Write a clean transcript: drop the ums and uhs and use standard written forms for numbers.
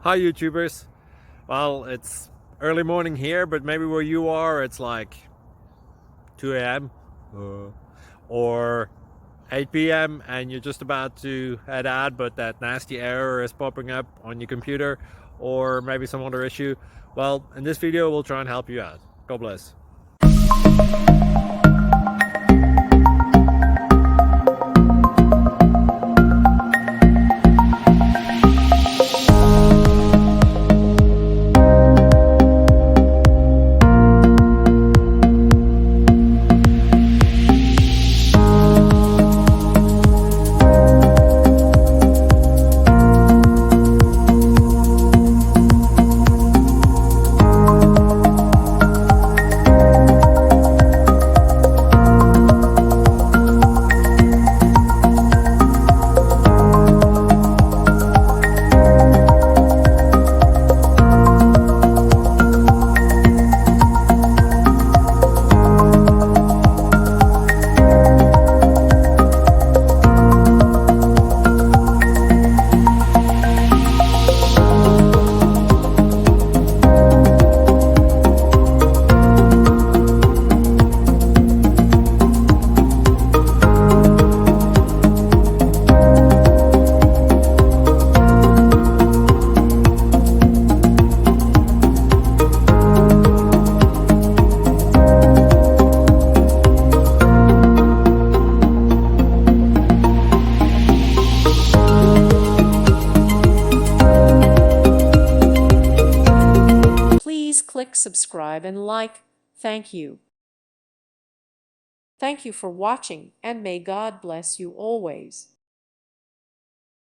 Hi YouTubers. Well, it's early morning here, but maybe where you are it's like 2 a.m. Or 8 p.m. and you're just about to head out, but that nasty error is popping up on your computer, or maybe some other issue. Well, in this video we'll try and help you out. God bless. Please click subscribe and like. Thank you. Thank you for watching, and may God bless you always.